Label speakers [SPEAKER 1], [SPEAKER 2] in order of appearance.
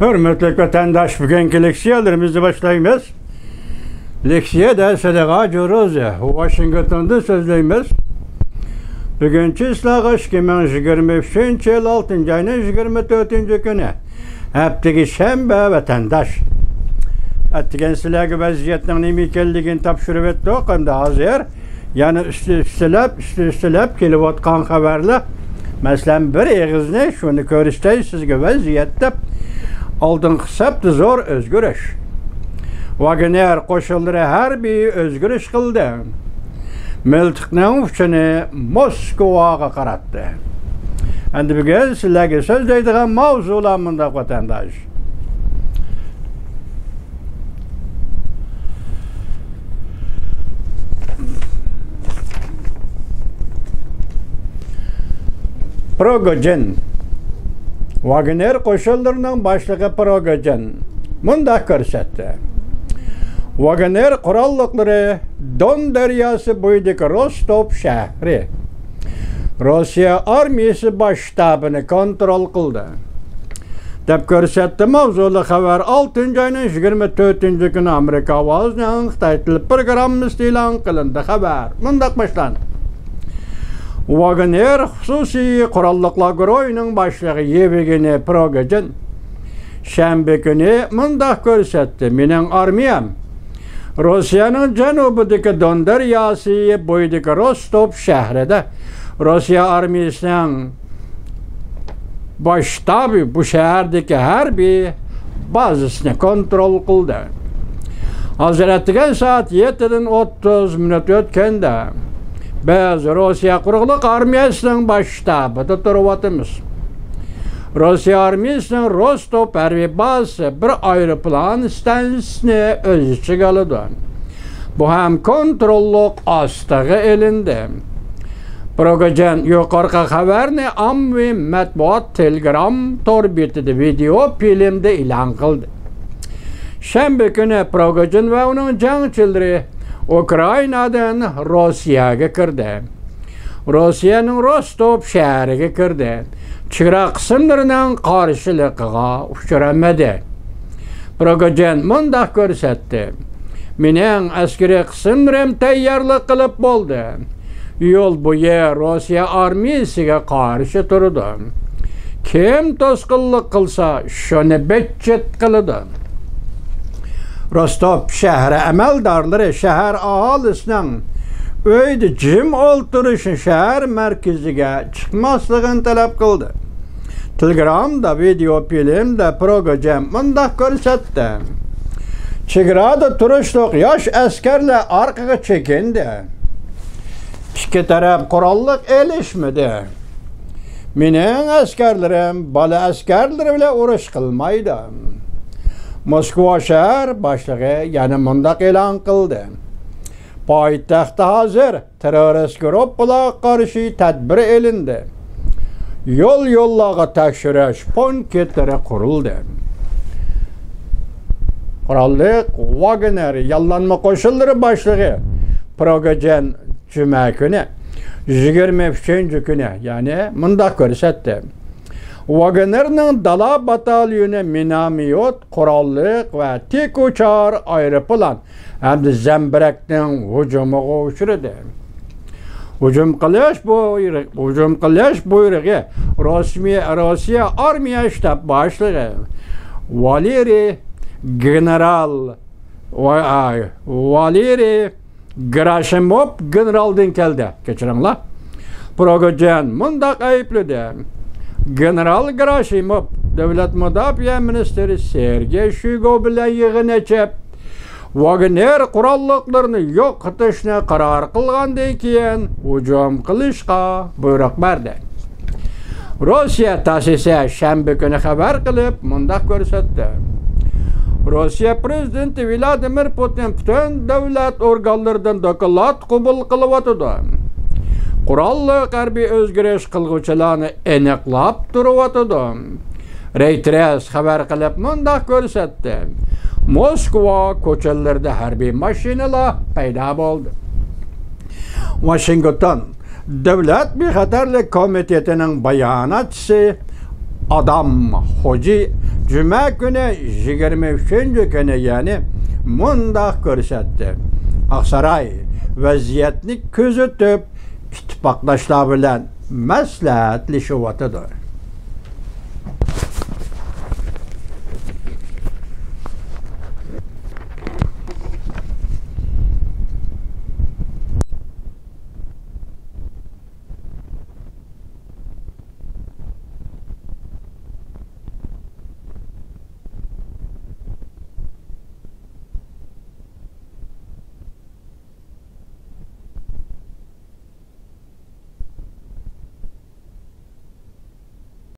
[SPEAKER 1] Hürmetli vatandaş, bugünkü leksiyalarımızı başlayımız. Leksiya da Sadaka Coroza, Washington'da sözleyimiz. Bugünkü ıslağı 2023 yıl 6. ayının 24. günü. Hepteki şembe vatandaş. Ettigen silahı vaziyetinin nemikelliğini tapşırıp etti okumda hazır. Yani üstülep kilovatkan haberle. Mesela bir eğizne şunu görüşteyiz sizge vaziyette. Aldın hesaptı zor özgürüş. Wagner koşulları her bir özgürüş kıldı. Miltiknen uçunu Moskova'ya karattı. Endi bugün sizlerge söz deydiğen mavzulamında vatandaş. Prigozhin. Wagner koşullarının başlığı Prigozhin. Munda görsetti. Wagner kurallıkları Don Deryası boyundaki Rostov şehri Rusya armiyası baş ştabını kontrol kıldı. Dep görsetti mavzulu haber 6. ayının 24. günü Amerika avazının Xitay programımız ilan kılındı haber. Mundak başlandı. Wagner hususi kurallıklar groyunun başlığı Yevgeniy Prigozhin şembe günü mundak görsetti. Minin armiyam Rusya'nın canubudaki Don Deryası boyundaki Rostov şehrinde Rusya armiyasının baş ştabı bu şehirdeki her bir bazısını kontrol kıldı. Hazır ettiğin saat 7'den 30 minut ötkende biz Rusya kuruluk armiyasının baş ştabıda duruvatımız. Rusya armiyasının Rostov harbi bazı bir aeroplan stansiyasını öz içi alıdı. Bu hem kontrolluk astığı elinde. Prigozhin yukarı haberini amvi matbuat telegram torbitide video filmde ilan kıldı. Şembe günü Prigozhin ve onun jangçıları Ukrayna'dan Rusya'ya girdi. Rusya'nın Rostov şehriga kirdi. Chegara qismlarining qarshiligiga uchramadı. Prigozhin mundaq ko'rsatdi. Mening askeri qismlarim tayyorlik qilib bo'ldi. Yo'l bo'yi Rusya armiyasiga qarshi turdi. Kim to'sqinlik qilsa, shuni betchet qiladi. Rostov shahri amaldorlari shahar aholisining uyda jim o'ltirishni shahar markaziga chiqmasligini talab qildi. Telegramda video filmda Prigozhin mundaq ko'rsatdi. Chegarada turishliq yosh askarlar orqaga chekindi. İki taraf qurolliq elishmadi. Mening askarlarim bola askarlar bilan urush qilmaydi. Moskva shahar boshlig'i yana mundaq e'lon qildi. Poytaxtda hozir terrorist guruhlarga qarshi tadbir elindi. Yo'llarga tekshirish punktlari qurildi. Qurolli Wagner yollanma qo'shinlari boshlig'i Prigozhin cuma kuni 23 kuni ya'ni mundaq ko'rsatdi. Wagnerning dala batalyoni minomyot, qurolliq va tek uchar aeroplan hamda zambarakning hujumiga uchradi. Hujum qilish buyrug'i Rossiya armiya shtab boshlig'i Valeriy Gerashimov generaldan keldi. Kechiringlar. Prigozhin mundaq aybladi. General Gerashimov Davlat mudofaa ministri Sergey Shoigu bilan yig'in ochib, Wagner qurolliqlarini yo'q qilishni qaror qilgandan keyin hujum qilishga buyruq berdi. Rossiya ta'sisi shanba kuni xabar qilib, mundaq ko'rsatdi. Rossiya prezidenti Vladimir Putin butun davlat organlaridan doklad qabul qilyotdi. Qurolli harbiy o'zgarish qilguvchilarni aniqlab turyotdi. Reuters xabar qilib mundaq ko'rsatdi. Moskva ko'chalarida harbiy mashinalar paydo bo'ldi. Washington Davlat Bexatarlik komitetining bayonotchisi Adam Hoji Cuma günü 23. günü yani mundaq görsətdi. Aksaray vəziyyətini közütüb ittifaqdaşlar bilan məsləhətləşiyotadır.